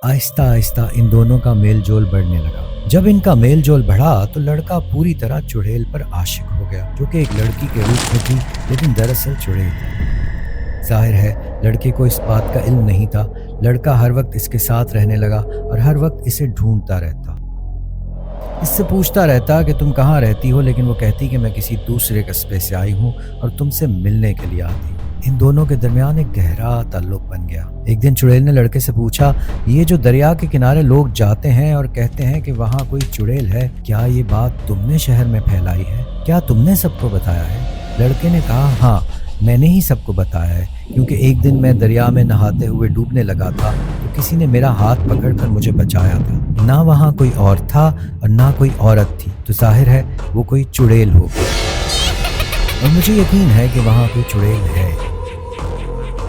आहिस्ता आहिस्ता इन दोनों का मेल जोल बढ़ने लगा। जब इनका मेल जोल बढ़ा तो लड़का पूरी तरह चुड़ैल पर आशिक हो गया, जो कि एक लड़की के रूप में थी लेकिन दरअसल चुड़ैल थी। जाहिर है लड़के को इस बात का इल्म नहीं था। लड़का हर वक्त इसके साथ रहने लगा और हर वक्त इसे ढूंढता रहता। इससे पूछता रहता कि तुम कहाँ रहती हो, लेकिन वो कहती कि मैं किसी दूसरे कस्बे से आई हूँ और तुमसे मिलने के लिए आती हूँ। इन दोनों के दरमियान एक गहरा ताल्लुक बन गया। एक दिन चुड़ैल ने लड़के से पूछा, ये जो दरिया के किनारे लोग जाते हैं और कहते हैं कि वहाँ कोई चुड़ैल है, क्या ये बात तुमने शहर में फैलाई है? क्या तुमने सबको बताया है? लड़के ने कहा, हाँ, मैंने ही सबको बताया है, क्योंकि एक दिन मैं दरिया में नहाते हुए डूबने लगा था तो किसी ने मेरा हाथ पकड़कर मुझे बचाया था। ना वहाँ कोई और था और ना कोई औरत थी, तो जाहिर है वो कोई चुड़ैल होगी। और मुझे यकीन है कि वहाँ कोई चुड़ैल है।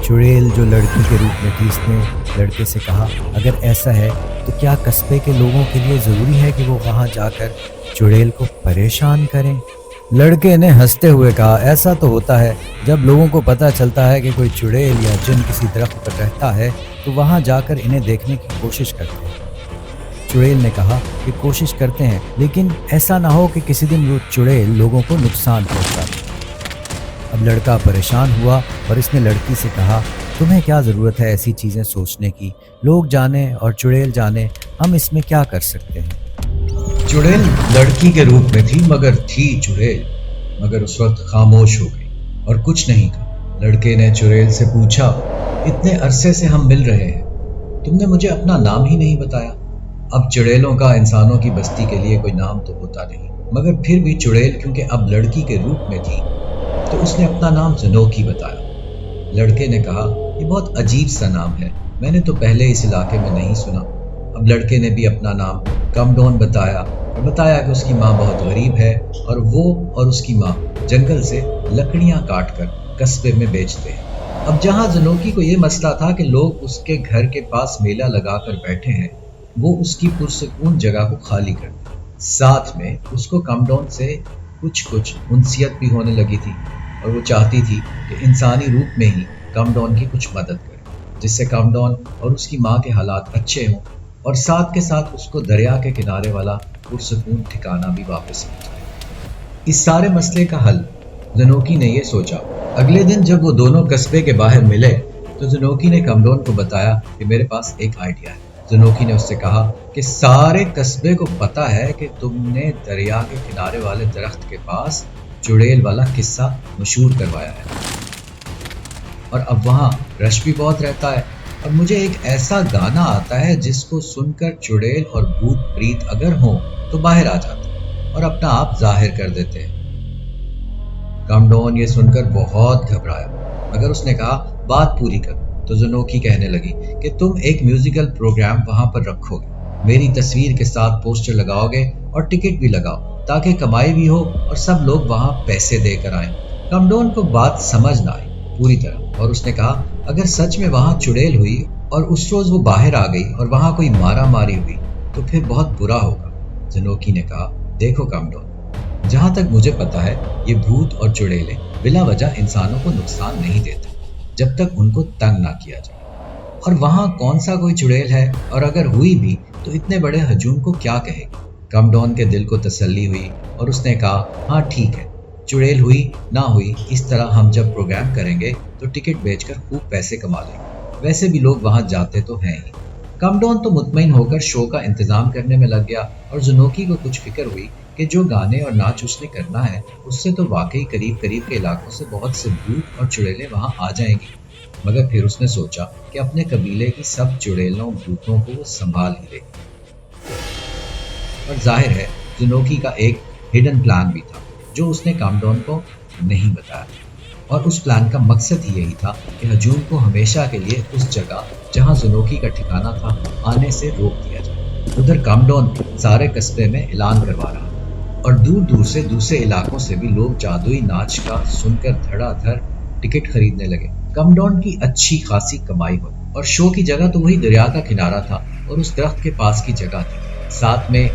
चुड़ैल जो लड़की के रूप में थी, इसने लड़के से कहा, अगर ऐसा है तो क्या कस्बे के लोगों के लिए ज़रूरी है कि वो वहाँ जाकर चुड़ैल को परेशान करें? लड़के ने हंसते हुए कहा, ऐसा तो होता है। जब लोगों को पता चलता है कि कोई चुड़ैल या जिन किसी दरख्त पर रहता है तो वहाँ जाकर इन्हें देखने की कोशिश करते हैं। चुड़ैल ने कहा कि कोशिश करते हैं, लेकिन ऐसा ना हो कि किसी दिन वो चुड़ैल लोगों को नुकसान पहुँचा दे। अब लड़का परेशान हुआ और इसने लड़की से कहा, तुम्हें क्या ज़रूरत है ऐसी चीज़ें सोचने की? लोग जाने और चुड़ैल जाने, हम इसमें क्या कर सकते हैं? चुड़ैल लड़की के रूप में थी, मगर थी चुड़ैल। मगर उस वक्त खामोश हो गई और कुछ नहीं कहा। लड़के ने चुड़ैल से पूछा, इतने अरसे से हम मिल रहे हैं, तुमने मुझे अपना नाम ही नहीं बताया। अब चुड़ैलों का इंसानों की बस्ती के लिए कोई नाम तो होता नहीं, मगर फिर भी चुड़ैल क्योंकि अब लड़की के रूप में थी तो उसने अपना नाम ज़नोकी बताया। लड़के ने कहा, ये बहुत अजीब सा नाम है, मैंने तो पहले इस इलाके में नहीं सुना। अब लड़के ने भी अपना नाम कमडोन बताया और बताया कि उसकी माँ बहुत गरीब है और वो और उसकी माँ जंगल से लकड़ियाँ काट कर कस्बे में बेचते हैं। अब जहाँ ज़नोकी को ये मसला था कि लोग उसके घर के पास मेला लगाकर बैठे हैं, वो उसकी पुरसुकून जगह को खाली कर दी। साथ में उसको कमडोन से कुछ उनसियत भी होने लगी थी और वो चाहती थी कि इंसानी रूप में ही कमडोन की कुछ मदद करे, जिससे कमडोन और उसकी माँ के हालात अच्छे हों और साथ के साथ उसको दरिया के किनारे वाला पुरसुकून ठिकाना भी वापस मिल जाए। इस सारे मसले का हल ज़नोकी ने ये सोचा। अगले दिन जब वो दोनों कस्बे के बाहर मिले तो ज़नोकी ने कमडोन को बताया कि मेरे पास एक आइडिया है। ज़नोकी ने उससे कहा कि सारे कस्बे को पता है कि तुमने दरिया के किनारे वाले दरख्त के पास चुड़ैल वाला किस्सा मशहूर करवाया है और अब वहाँ रश भी बहुत रहता है और मुझे एक ऐसा गाना आता है जिसको सुनकर चुड़ैल और भूत प्रीत अगर हो तो बाहर आ जाते और अपना आप जाहिर कर देते हैं। कमडोन ये सुनकर बहुत घबराया, मगर उसने कहा, बात पूरी कर। तो ज़नोकी कहने लगी कि तुम एक म्यूजिकल प्रोग्राम वहाँ पर रखोगे, मेरी तस्वीर के साथ पोस्टर लगाओगे और टिकट भी लगाओ ताकि कमाई भी हो और सब लोग वहाँ पैसे देकर आएं। कमडोन को बात समझ ना आई पूरी तरह और उसने कहा, अगर सच में वहाँ चुड़ैल हुई और उस रोज वो बाहर आ गई और वहाँ कोई मारा मारी हुई तो फिर बहुत बुरा होगा। ज़नोकी ने कहा, देखो कमडोन, जहाँ तक मुझे पता है ये भूत और चुड़ैलें बिला वजह इंसानों को नुकसान नहीं देते जब तक उनको तंग ना किया जाए। और वहाँ कौन सा कोई चुड़ैल है, और अगर हुई भी तो इतने बड़े हजूम को क्या कहेगी। कमडोन के दिल को तसल्ली हुई और उसने कहा, हाँ ठीक है, चुड़ैल हुई ना हुई, इस तरह हम जब प्रोग्राम करेंगे तो टिकट बेचकर खूब पैसे कमा लेंगे, वैसे भी लोग वहाँ जाते तो हैं ही। कमडोन तो मुतमईन होकर शो का इंतजाम करने में लग गया और ज़नोकी को कुछ फिक्र हुई कि जो गाने और नाच उसने करना है उससे तो वाकई करीब करीब के इलाकों से बहुत से भूत और चुड़ैलें वहाँ आ जाएंगी। मगर फिर उसने सोचा कि अपने कबीले की सब चुड़ैलों भूतों को वो संभाल ही लेगी। और जाहिर है ज़नोकी का एक हिडन प्लान भी था जो उसने कमडोन को नहीं बताया, और उस प्लान का मकसद ही यही था कि हजूम को हमेशा के लिए उस जगह जहां ज़नोकी का ठिकाना था आने से रोक दिया जाए। उधर कमडोन सारे कस्बे में ऐलान करवा रहा और दूर दूर से दूसरे इलाकों से भी लोग जादुई नाच का सुनकर धड़ाधड़ टिकट खरीदने लगे। कमडोन की अच्छी खासी कमाई हुई और शो की जगह तो वही दरिया का किनारा था और उस दरख्त के पास की जगह थी। साथ में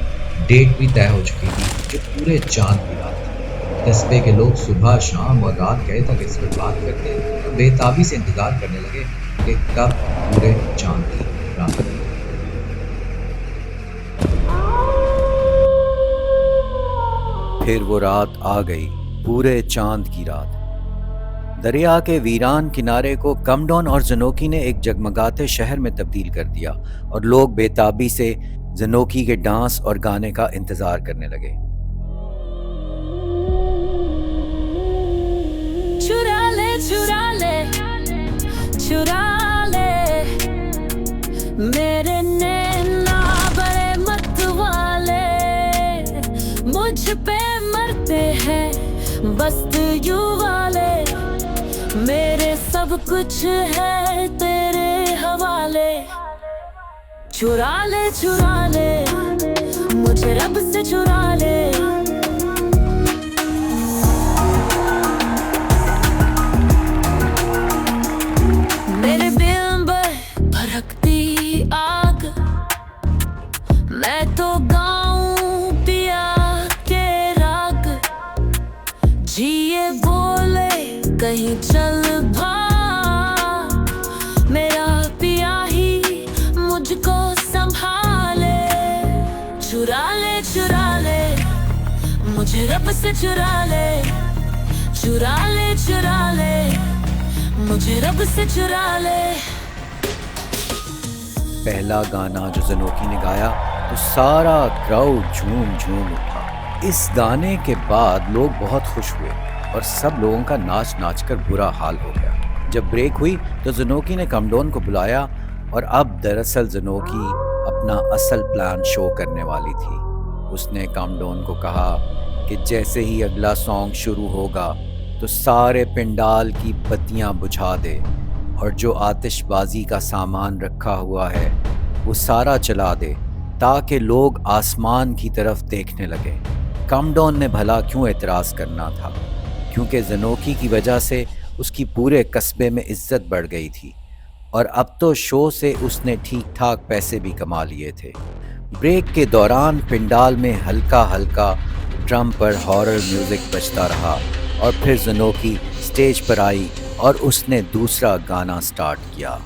डेट भी तय हो चुकी थी जो पूरे चांद की रात थी। कस्बे के लोग सुबह शाम और रात गए तक इस पर बात करते और बेताबी से इंतजार करने लगे कि कब पूरे चांद की रात थी। फिर वो रात आ गई, पूरे चांद की रात। दरिया के वीरान किनारे को कमडोन और जनोकी ने एक जगमगाते शहर में तब्दील कर दिया और लोग बेताबी से जनोकी के डांस और गाने का इंतजार करने लगे। चुरा ले चुरा ले चुरा ले मेरे नैना बड़े मत वाले, मुझ पे मरते हैं बस यू वाले, मेरे सब कुछ है तेरे हवाले। चुरा ले मुझे रब से चुरा ले। मेरे बिंब भड़कती आग, मैं तो गाऊं पिया के राग, जिए बोले कहीं चल भाग, मेरा पिया ही मुझको संभाले। चुरा ले मुझे रब से चुरा ले, चुरा ले मुझे रब से चुरा ले। पहला गाना जो जनोकी ने गाया तो सारा क्राउड झूम झूम उठा। इस गाने के बाद लोग बहुत खुश हुए और सब लोगों का नाच नाच कर बुरा हाल हो गया। जब ब्रेक हुई तो जनोकी ने कमडोन को बुलाया और अब दरअसल जनोकी अपना असल प्लान शो करने वाली थी। उसने कमडोन को कहा कि जैसे ही अगला सॉन्ग शुरू होगा तो सारे पिंडाल की बत्तियां बुझा दे और जो आतिशबाजी का सामान रखा हुआ है वो सारा चला दे ताकि लोग आसमान की तरफ देखने लगे। कमडोन ने भला क्यों एतराज़ करना था, क्योंकि जनोकी की वजह से उसकी पूरे कस्बे में इज्जत बढ़ गई थी और अब तो शो से उसने ठीक ठाक पैसे भी कमा लिए थे। ब्रेक के दौरान पिंडाल में हल्का हल्का ड्रम पर हॉरर म्यूजिक बजता रहा और फिर जनोकी स्टेज पर आई और उसने दूसरा गाना स्टार्ट किया।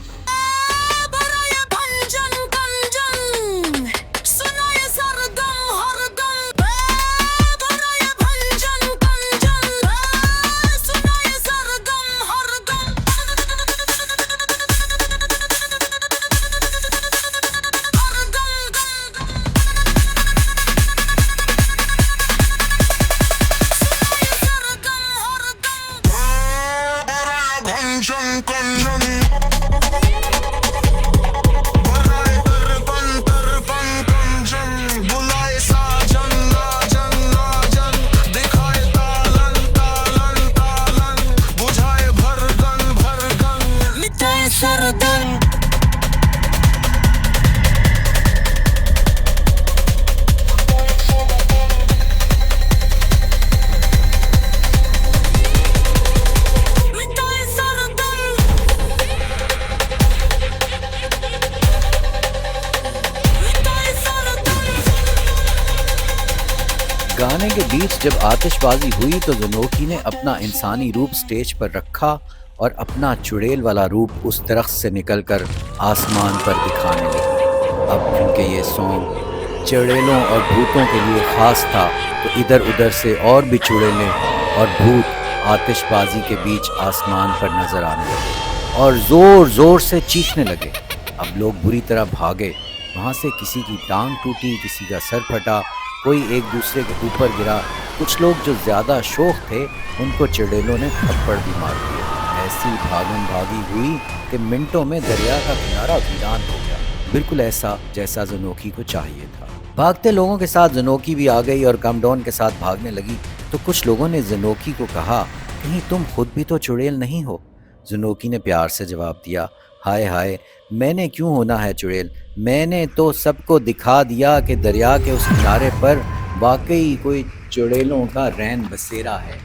गाने के बीच जब आतिशबाजी हुई तो जनोकी ने अपना इंसानी रूप स्टेज पर रखा और अपना चुड़ैल वाला रूप उस दरख्त से निकलकर आसमान पर दिखाने लगी। अब क्योंकि ये सॉन्ग चुड़ैलों और भूतों के लिए ख़ास था तो इधर उधर से और भी चुड़ैलें और भूत आतिशबाजी के बीच आसमान पर नजर आने लगे और ज़ोर ज़ोर से चीखने लगे। अब लोग बुरी तरह भागे, वहाँ से किसी की टांग टूटी, किसी का सर फटा, कोई एक दूसरे के ऊपर गिरा। कुछ लोग जो ज़्यादा शौक थे उनको चुड़ैलों ने थप्पड़ भी मार दिए। ऐसी भागम भागी हुई कि मिनटों में दरिया का किनारा वीरान हो गया, बिल्कुल ऐसा जैसा जनोकी को चाहिए था। भागते लोगों के साथ जनोकी भी आ गई और कमडोन के साथ भागने लगी तो कुछ लोगों ने जनोकी को कहा, कहीं तुम खुद भी तो चुड़ैल नहीं हो? जनोकी ने प्यार से जवाब दिया, हाय हाय, मैंने क्यों होना है चुड़ैल? मैंने तो सबको दिखा दिया कि दरिया के उस किनारे पर वाकई कोई चुड़ैलों का रैन बसेरा है,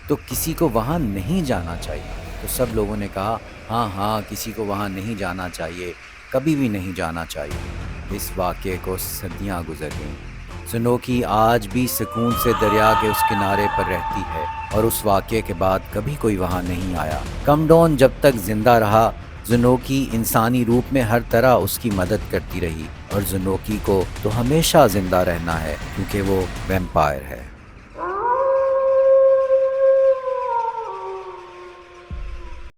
तो किसी को वहाँ नहीं जाना चाहिए। तो सब लोगों ने कहा, हाँ हाँ, किसी को वहाँ नहीं जाना चाहिए, कभी भी नहीं जाना चाहिए। इस वाक़े को सदियाँ गुजर गईं। जनोकी आज भी सुकून से दरिया के उस किनारे पर रहती है और उस वाक़े के बाद कभी कोई वहाँ नहीं आया। कमडोन जब तक जिंदा रहा, जनोकी इंसानी रूप में हर तरह उसकी मदद करती रही और जनोकी को तो हमेशा जिंदा रहना है क्योंकि वो वैम्पायर है।